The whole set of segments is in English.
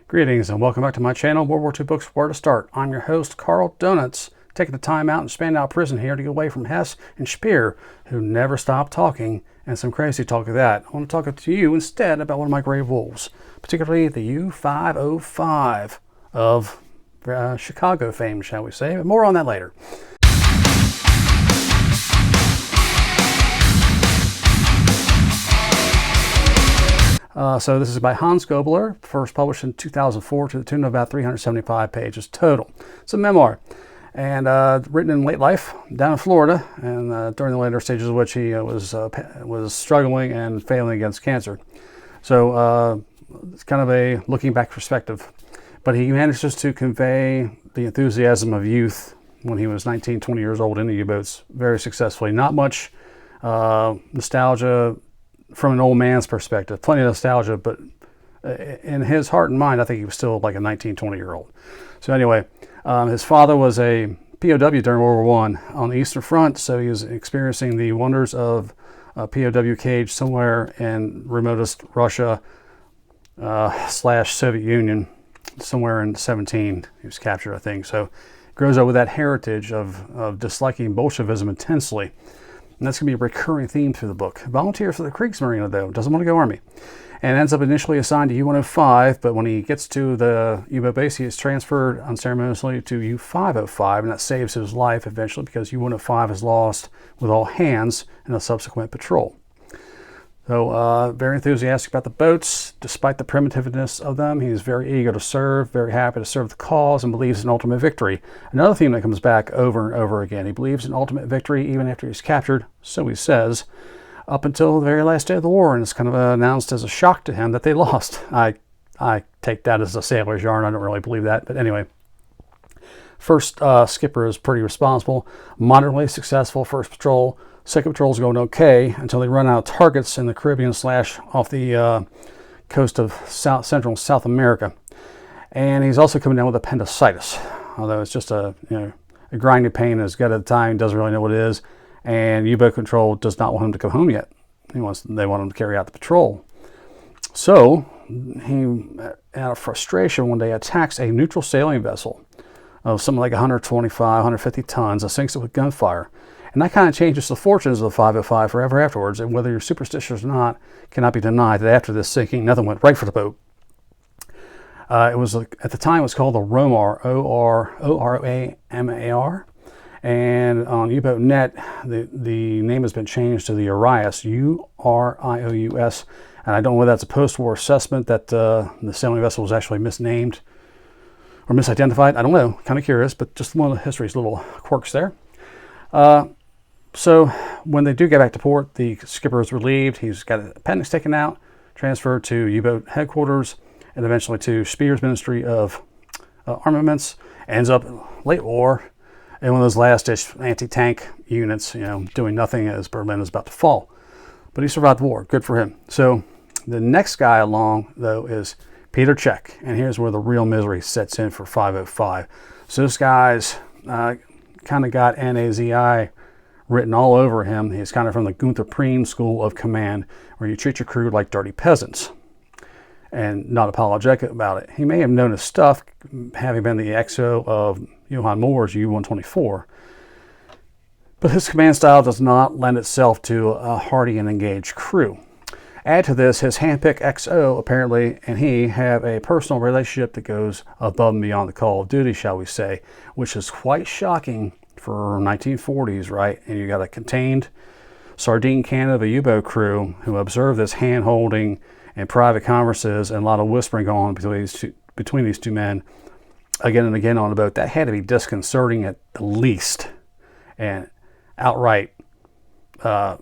Greetings and welcome back to my channel, World War II Books Where to Start. I'm your host, Carl Donuts, taking the time out in Spandau Prison here to get away from Hess and Speer, who never stop talking, and some crazy talk of that. I want to talk to you instead about one of my gray wolves, particularly the U505 of Chicago fame, shall we say, but more on that later. So this is by Hans Gobler, first published in 2004 to the tune of about 375 pages total. It's a memoir, and written in late life down in Florida, and during the later stages of which he was struggling and failing against cancer. So it's kind of a looking back perspective, but he manages to convey the enthusiasm of youth when he was 19, 20 years old in the U-boats very successfully. Not much nostalgia from an old man's perspective, plenty of nostalgia, but in his heart and mind, I think he was still like a 19, 20-year-old. So anyway, his father was a POW during World War I on the Eastern Front, so he was experiencing the wonders of a POW cage somewhere in remotest Russia / Soviet Union, somewhere in 17. He was captured, I think. So he grows up with that heritage of disliking Bolshevism intensely. And that's going to be a recurring theme through the book. Volunteers for the Kriegsmarine, though, doesn't want to go Army. And ends up initially assigned to U105, but when he gets to the U-boat base, he is transferred unceremoniously to U505, and that saves his life eventually because U105 is lost with all hands in a subsequent patrol. So very enthusiastic about the boats, despite the primitiveness of them. He's very eager to serve, very happy to serve the cause, and believes in ultimate victory. Another theme that comes back over and over again. He believes in ultimate victory even after he's captured, so he says, up until the very last day of the war, and it's kind of announced as a shock to him that they lost. I take that as a sailor's yarn. I don't really believe that, but anyway. First skipper is pretty responsible, moderately successful first patrol. Second patrol's going okay until they run out of targets in the Caribbean / off the coast of Central and South America. And he's also coming down with appendicitis, although it's just a grinding pain in his gut at the time. He doesn't really know what it is. And U-boat control does not want him to come home yet. They want him to carry out the patrol. So he, out of frustration, one day attacks a neutral sailing vessel of something like 125, 150 tons, and sinks it with gunfire. And that kind of changes the fortunes of the 505 forever afterwards. And whether you're superstitious or not, cannot be denied that after this sinking, nothing went right for the boat. It was, at the time, it was called the Romar, O-R-O-R-A-M-A-R. And on U-Boat Net, the name has been changed to the Urious, U-R-I-O-U-S. And I don't know whether that's a post-war assessment that the sailing vessel was actually misnamed or misidentified. I don't know, kind of curious, but just one of the history's little quirks there. So when they do get back to port, the skipper is relieved. He's got an appendix taken out, transferred to U-boat headquarters, and eventually to Speer's Ministry of Armaments. Ends up late war in one of those last-ditch anti-tank units, doing nothing as Berlin is about to fall. But he survived the war. Good for him. So the next guy along, though, is Peter Czech, and here's where the real misery sets in for 505. So this guy's kind of got NAZI written all over him. He's kind of from the Gunther Priem school of command, where you treat your crew like dirty peasants and not apologetic about it. He may have known his stuff, having been the XO of Johann Moore's U-124, but his command style does not lend itself to a hardy and engaged crew. Add to this, his handpicked XO apparently and he have a personal relationship that goes above and beyond the call of duty, shall we say, which is quite shocking for 1940s, right? And you got a contained sardine can of a U-boat crew who observe this hand-holding and private converses and a lot of whispering going on between these two men again and again on the boat. That had to be disconcerting at the least, and outright, I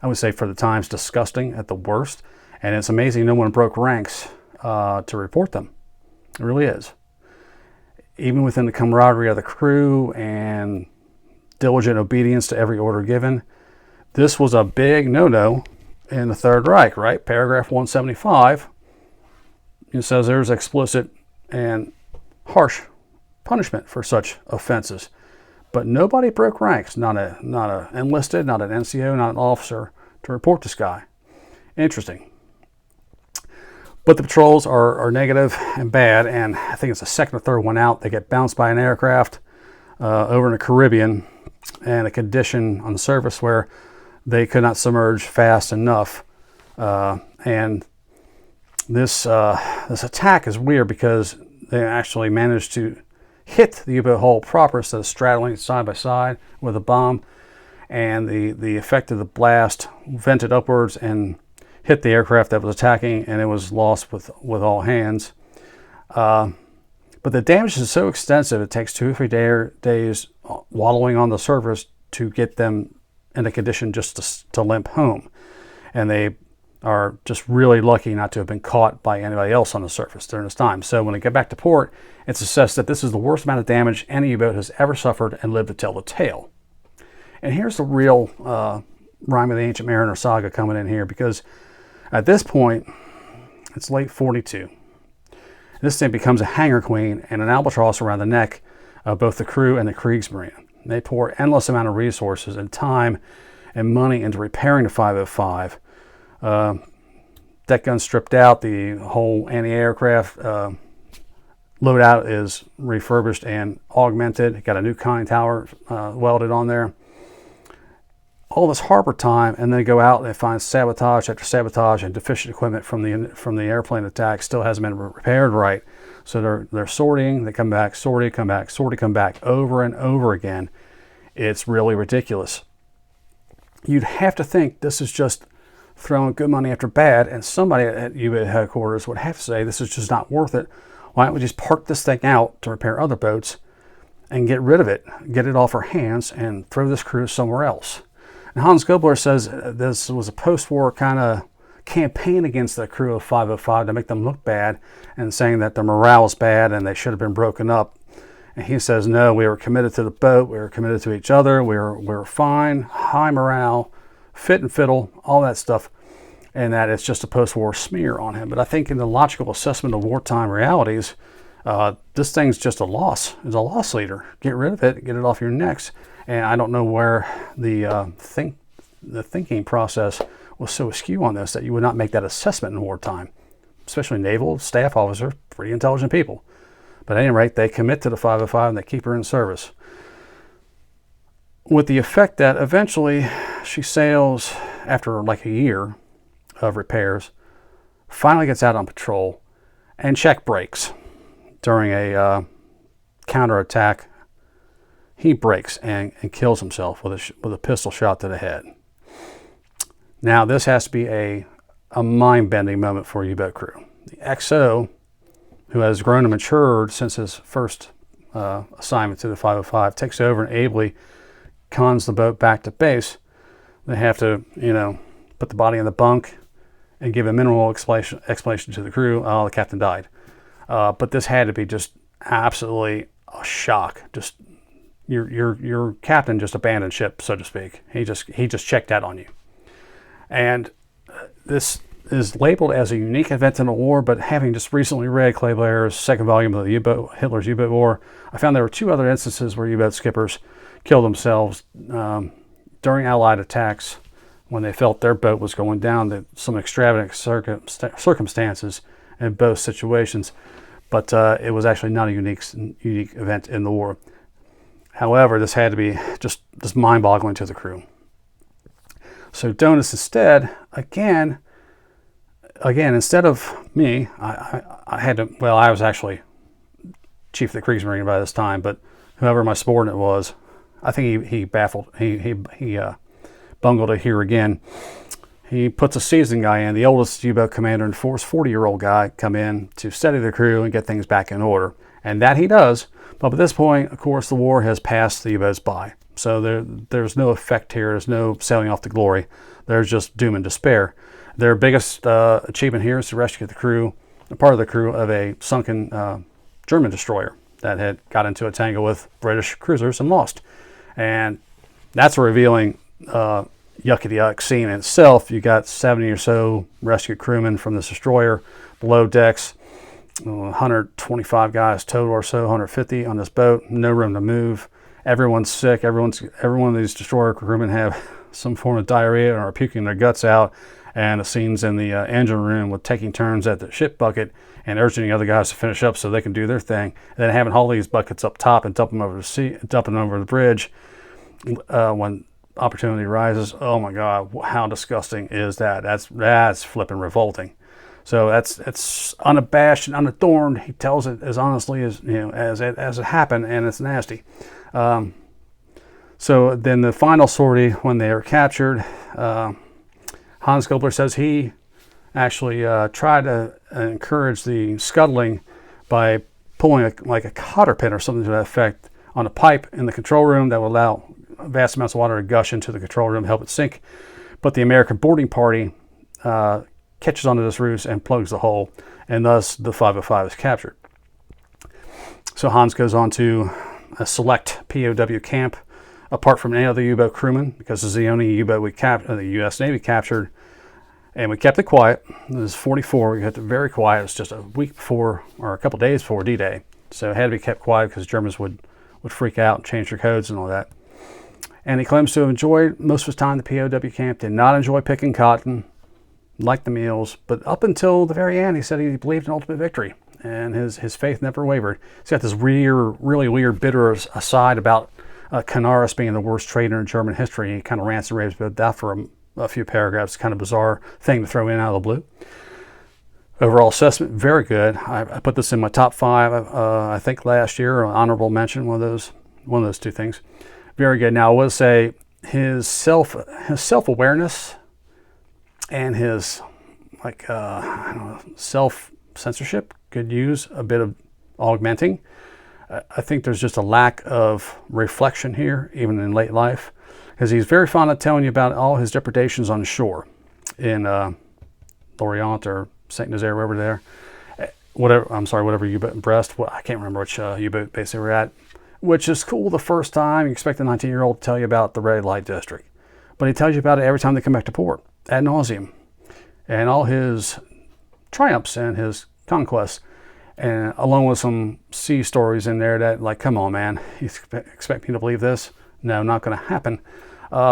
would say for the times, disgusting at the worst. And it's amazing no one broke ranks to report them. It really is. Even within the camaraderie of the crew and diligent obedience to every order given, this was a big no-no in the Third Reich, right? Paragraph 175, it says there's explicit and harsh punishment for such offenses. But nobody broke ranks, not a enlisted, not an NCO, not an officer, to report this guy. Interesting. But the patrols are negative and bad, and I think it's the second or third one out. They get bounced by an aircraft over in the Caribbean, and a condition on the surface where they could not submerge fast enough. And this attack is weird because they actually managed to hit the U-boat hull proper instead of straddling side by side with a bomb. And the effect of the blast vented upwards and hit the aircraft that was attacking, and it was lost with all hands. But the damage is so extensive, it takes 2 or 3 days wallowing on the surface to get them in a condition just to limp home. And they are just really lucky not to have been caught by anybody else on the surface during this time. So when they get back to port, it's assessed that this is the worst amount of damage any U-boat has ever suffered and lived to tell the tale. And here's the real Rime of the Ancient Mariner saga coming in here, because at this point, it's late 42. This thing becomes a hanger queen and an albatross around the neck of both the crew and the Kriegsmarine. They pour endless amount of resources and time and money into repairing the 505. Deck guns stripped out, the whole anti-aircraft loadout is refurbished and augmented. Got a new conning tower welded on there. All this harbor time, and then go out and they find sabotage after sabotage and deficient equipment from the airplane attack still hasn't been repaired right. So they're sorting, they come back, sorting, come back, sorting, come back, over and over again. It's really ridiculous. You'd have to think this is just throwing good money after bad, and somebody at U-boat headquarters would have to say this is just not worth it. Why don't we just park this thing out to repair other boats and get rid of it, get it off our hands, and throw this crew somewhere else? And Hans Gobler says this was a post-war kind of campaign against the crew of 505 to make them look bad, and saying that their morale was bad and they should have been broken up. And he says, no, we were committed to the boat, we were committed to each other, we were fine, high morale, fit and fiddle, all that stuff, and that it's just a post-war smear on him. But I think in the logical assessment of wartime realities, this thing's just a loss. It's a loss leader. Get rid of it, get it off your necks. And I don't know where the thinking process was so askew on this that you would not make that assessment in wartime, especially naval staff officers, pretty intelligent people. But at any rate, they commit to the 505 and they keep her in service, with the effect that eventually she sails, after like a year of repairs, finally gets out on patrol, and check breaks during a counterattack. He breaks and kills himself with a pistol shot to the head. Now, this has to be a mind-bending moment for a U-boat crew. The XO, who has grown and matured since his first assignment to the 505, takes over and ably cons the boat back to base. They have to, put the body in the bunk and give a minimal explanation to the crew. Oh, the captain died. But this had to be just absolutely a shock. Just your captain just abandoned ship, so to speak. He just checked out on you. And this is labeled as a unique event in the war, but having just recently read Clay Blair's second volume of the Hitler's U-boat war, I found there were 2 other instances where U-boat skippers killed themselves during Allied attacks when they felt their boat was going down. To some extravagant circumstances in both situations, but it was actually not a unique event in the war. However, this had to be just mind-boggling to the crew. So Donis instead, again, instead of me, I had to, well, I was actually chief of the Kriegsmarine by this time, but whoever my subordinate was, I think he bungled it here again. He puts a seasoned guy in, the oldest U-boat commander in force, 40-year-old guy, come in to steady the crew and get things back in order. And that he does. But at this point, of course, the war has passed the U-boats by. So there's no effect here. There's no sailing off to glory. There's just doom and despair. Their biggest achievement here is to rescue the crew, part of the crew of a sunken German destroyer that had got into a tangle with British cruisers and lost. And that's a revealing yuckety-yuck scene in itself. You got 70 or so rescued crewmen from this destroyer below decks, 125 guys total or so, 150 on this boat, no room to move. Everyone's sick. Every one of these destroyer crewmen have some form of diarrhea or are puking their guts out, and the scenes in the engine room with taking turns at the ship bucket and urging the other guys to finish up so they can do their thing, and then having haul these buckets up top and dump them over the bridge when opportunity rises. Oh my God, how disgusting is that? That's flipping revolting. So that's unabashed and unadorned. He tells it as honestly as as it happened, and it's nasty. So then the final sortie, when they are captured, Hans Gobler says he actually tried to encourage the scuttling by pulling like a cotter pin or something to that effect on a pipe in the control room that would allow vast amounts of water to gush into the control room, help it sink. But the American boarding party catches onto this ruse and plugs the hole, and thus the 505 is captured. So Hans goes on to a select POW camp, apart from any other U-boat crewman, because it's the only U-boat the U.S. Navy captured, and we kept it quiet. It was 44. We kept it very quiet. It was just a week before, or a couple days before D-Day, so it had to be kept quiet because Germans would freak out and change their codes and all that. And he claims to have enjoyed most of his time at the POW camp. Did not enjoy picking cotton, liked the meals, but up until the very end, he said he believed in ultimate victory, and his faith never wavered. He's got this really weird, bitter aside about Canaris being the worst trader in German history. He kind of rants and raves about that for a few paragraphs. Kind of bizarre thing to throw in out of the blue. Overall assessment, very good. I put this in my top 5. I think last year, an honorable mention, one of those two things. Very good. Now I will say his self-awareness and his self-censorship could use a bit of augmenting. I think there's just a lack of reflection here, even in late life, because he's very fond of telling you about all his depredations on shore in Lorient or Saint Nazaire, wherever there. Whatever U-boat in Brest. I can't remember which U-boat base they were at, which is cool the first time. You expect a 19-year-old to tell you about the red light district, but he tells you about it every time they come back to port, ad nauseum, and all his triumphs and his conquests, and along with some sea stories in there that, like, come on, man, you expect me to believe this? No, not going to happen.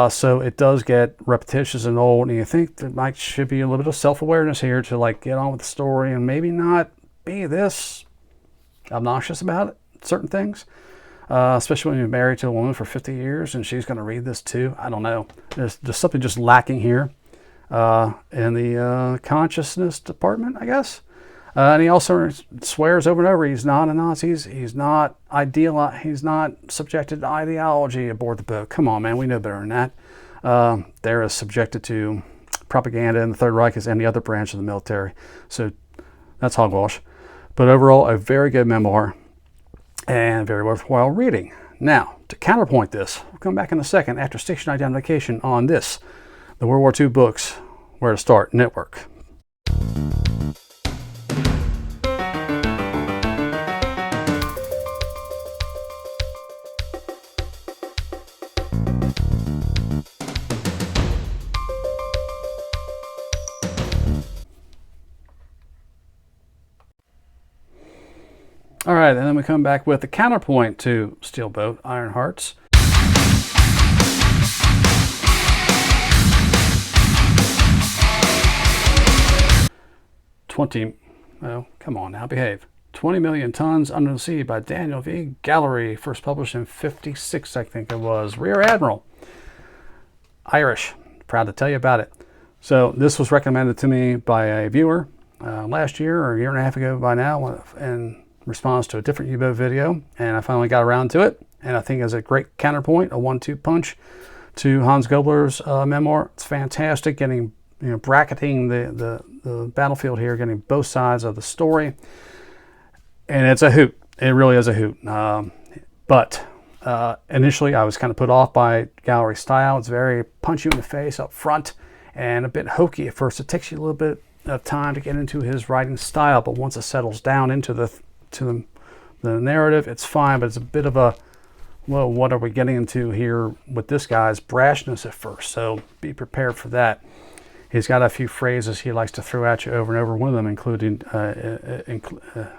So it does get repetitious and old, and you think there should be a little bit of self-awareness here to like get on with the story and maybe not be this obnoxious about it, certain things. Especially when you're married to a woman for 50 years and she's going to read this too. I don't know. There's something just lacking here in the consciousness department, I guess. And he also swears over and over he's not a Nazi. He's not he's not subjected to ideology aboard the boat. Come on, man, we know better than that. They're as subjected to propaganda in the Third Reich as any other branch of the military. So that's hogwash. But overall, a very good memoir and very worthwhile reading. Now, to counterpoint this, we'll come back in a second after station identification on this, the World War II books, Where to Start Network. All right, and then we come back with the counterpoint to Steelboat, Iron Hearts. Come on now, behave. 20 Million Tons Under the Sea by Daniel V. Gallery, first published in 56, I think it was. Rear Admiral. Irish. Proud to tell you about it. So this was recommended to me by a viewer last year or a year and a half ago by now, and response to a different U-boat video, and I finally got around to it, and I think it's a great counterpoint, a 1-2 punch to Hans Gobler's memoir. It's fantastic, getting bracketing the battlefield here, getting both sides of the story, and it's a hoot. It really is a hoot. But initially I was kind of put off by gallery style. It's very punch you in the face up front and a bit hokey at first. It takes you a little bit of time to get into his writing style, but once it settles down into the narrative, it's fine. But it's a bit of a, well, what are we getting into here with this guy's brashness at first? So be prepared for that. He's got a few phrases he likes to throw at you over and over. One of them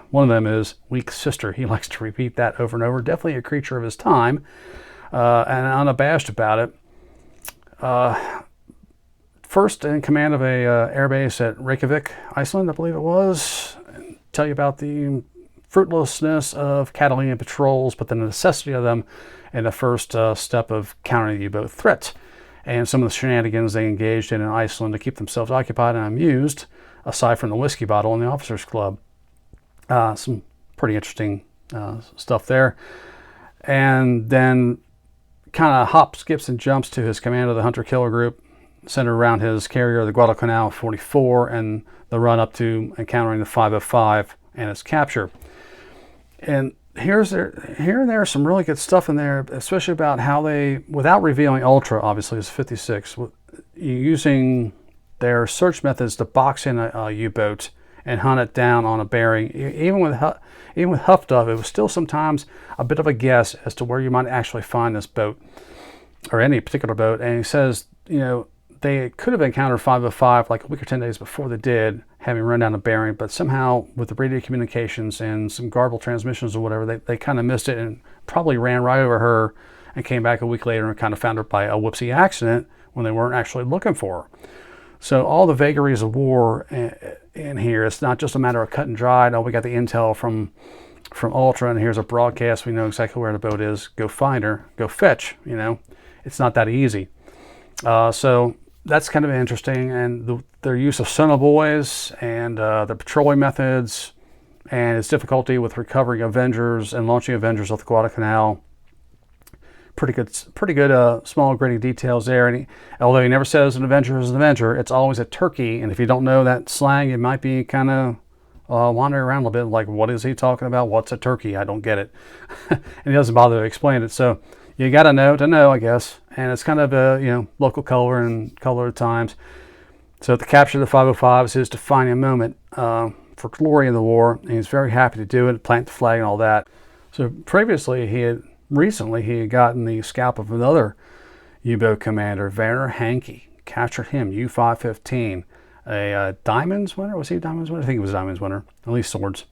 one of them is weak sister. He likes to repeat that over and over. Definitely a creature of his time, and unabashed about it. first in command of a airbase at Reykjavik, Iceland, I believe it was. And tell you about the fruitlessness of Catalonian patrols, but the necessity of them in the first step of countering the U-boat threat, and some of the shenanigans they engaged in Iceland to keep themselves occupied and amused, aside from the whiskey bottle in the officers' club. Some pretty interesting stuff there. And then kind of hops, skips, and jumps to his command of the hunter-killer group, centered around his carrier, the Guadalcanal 44, and the run up to encountering the 505 and its capture. And here and there some really good stuff in there, especially about how they, without revealing Ultra, obviously, is 56, using their search methods to box in a U-boat and hunt it down on a bearing. Even with Huff Duff, it was still sometimes a bit of a guess as to where you might actually find this boat, or any particular boat. And he says, you know, they could have encountered 505 like a week or 10 days before they did, having run down a bearing, but somehow with the radio communications and some garbled transmissions or whatever, they kind of missed it and probably ran right over her and came back a week later and kind of found her by a whoopsie accident when they weren't actually looking for her. So all the vagaries of war in here, it's not just a matter of cut and dried. Oh, we got the intel from Ultra, and here's a broadcast. We know exactly where the boat is. Go find her. Go fetch. You know, it's not that easy. So that's kind of interesting, and their use of sonobuoys and the patrolling methods, and its difficulty with recovering Avengers and launching Avengers off the Guadalcanal. Pretty good small gritty details there. And although he never says an Avenger is an Avenger, it's always a turkey. And if you don't know that slang, it might be kind of wandering around a little bit like, what is he talking about? What's a turkey? I don't get it. And he doesn't bother to explain it. So you got to know, I guess. And it's kind of a local color and color at times. So the capture of the 505 is his defining moment for glory in the war. And he's very happy to do it, plant the flag and all that. So previously recently he had gotten the scalp of another U-boat commander, Werner Hankey. Captured him, U515, a Diamonds winner. Was he a Diamonds winner? I think he was a Diamonds winner, at least swords.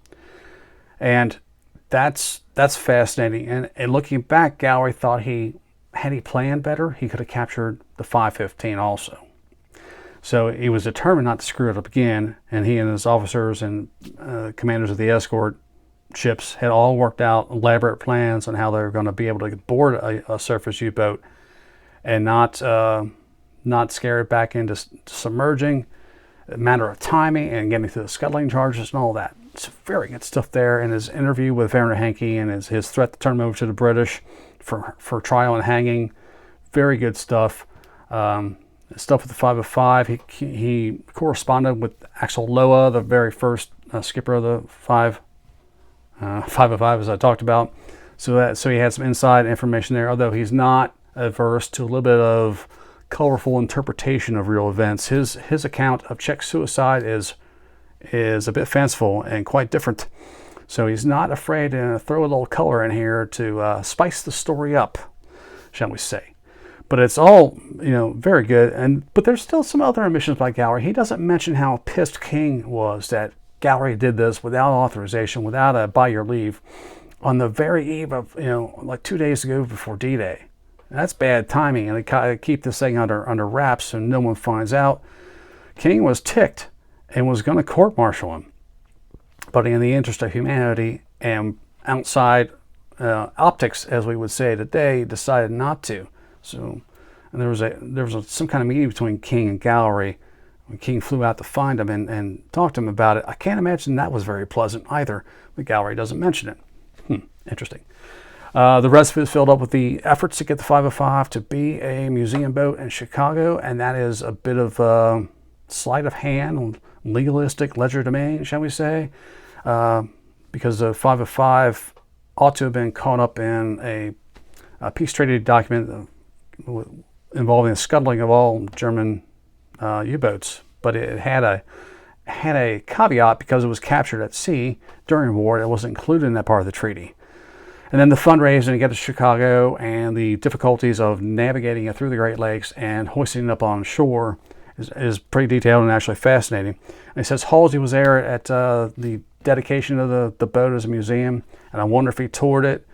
And that's fascinating. And looking back, Gallery thought had he planned better, he could have captured the 515 also. So he was determined not to screw it up again, and he and his officers and commanders of the escort ships had all worked out elaborate plans on how they were going to be able to board a surface U-boat and not scare it back into submerging. A matter of timing and getting through the scuttling charges and all that. It's very good stuff there. And his interview with Werner Hankey and his threat to turn him over to the British for trial and hanging. Very good stuff. Stuff with the 505. He corresponded with Axel Loa, the very first skipper of the 505, as I talked about. So he had some inside information there, although he's not averse to a little bit of colorful interpretation of real events. His account of Czech suicide is a bit fanciful and quite different. So he's not afraid to throw a little color in here to spice the story up, shall we say. But it's all, very good. But there's still some other omissions by Gallery. He doesn't mention how pissed King was that Gallery did this without authorization, without a by your leave, on the very eve of, like 2 days ago before D-Day. That's bad timing, and they keep this thing under wraps so no one finds out. King was ticked and was going to court-martial him. But in the interest of humanity and outside optics, as we would say today, decided not to. So, and there was some kind of meeting between King and Gallery when King flew out to find him and talk to him about it. I can't imagine that was very pleasant either, but Gallery doesn't mention it. Interesting. The rest of it is filled up with the efforts to get the 505 to be a museum boat in Chicago, and that is a bit of sleight of hand, legalistic legerdemain, shall we say, because the 505 ought to have been caught up in a peace treaty document involving the scuttling of all German U-boats, but it had a caveat because it was captured at sea during war. It wasn't included in that part of the treaty. And then the fundraising to get to Chicago and the difficulties of navigating it through the Great Lakes and hoisting it up on shore is pretty detailed and actually fascinating. And he says Halsey was there at the dedication of the boat as a museum, and I wonder if he toured it.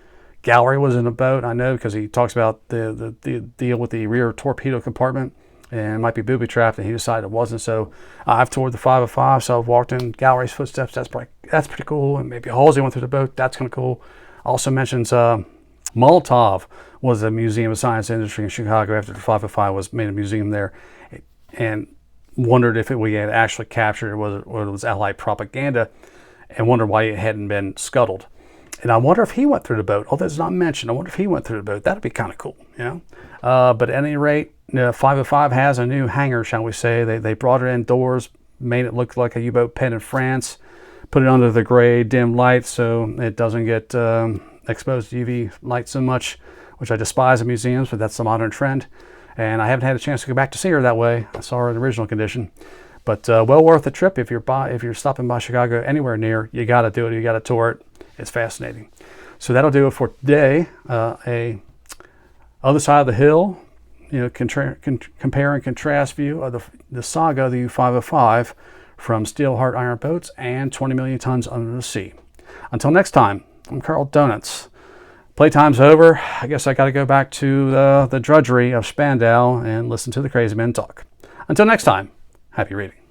Gallery was in the boat, I know, because he talks about the deal with the rear torpedo compartment and it might be booby-trapped, and he decided it wasn't. So I've toured the 505, so I've walked in Gallery's footsteps. That's pretty cool. And maybe Halsey went through the boat. That's kind of cool. Also mentions Molotov was a museum of science and industry in Chicago after the 505 was made a museum there, and wondered if we had actually captured it, whether it was Allied propaganda, and wondered why it hadn't been scuttled. And I wonder if he went through the boat. Although it's not mentioned, I wonder if he went through the boat. That'd be kind of cool, you know. But at any rate, 505 has a new hangar, shall we say. They brought it indoors, made it look like a U-boat pen in France, put it under the gray dim light so it doesn't get exposed to UV light so much, which I despise in museums, but that's the modern trend. And I haven't had a chance to go back to see her that way. I saw her in original condition. But well worth the trip if you're stopping by Chicago anywhere near. You got to do it. You got to tour it. It's fascinating. So that'll do it for today. A other side of the hill, you know, compare and contrast view of the Saga, the U505, from steel hard iron boats and 20 million tons under the sea. Until next time, I'm Carl Donuts. Playtime's over. I guess I got to go back to the drudgery of Spandau and listen to the crazy men talk. Until next time, happy reading.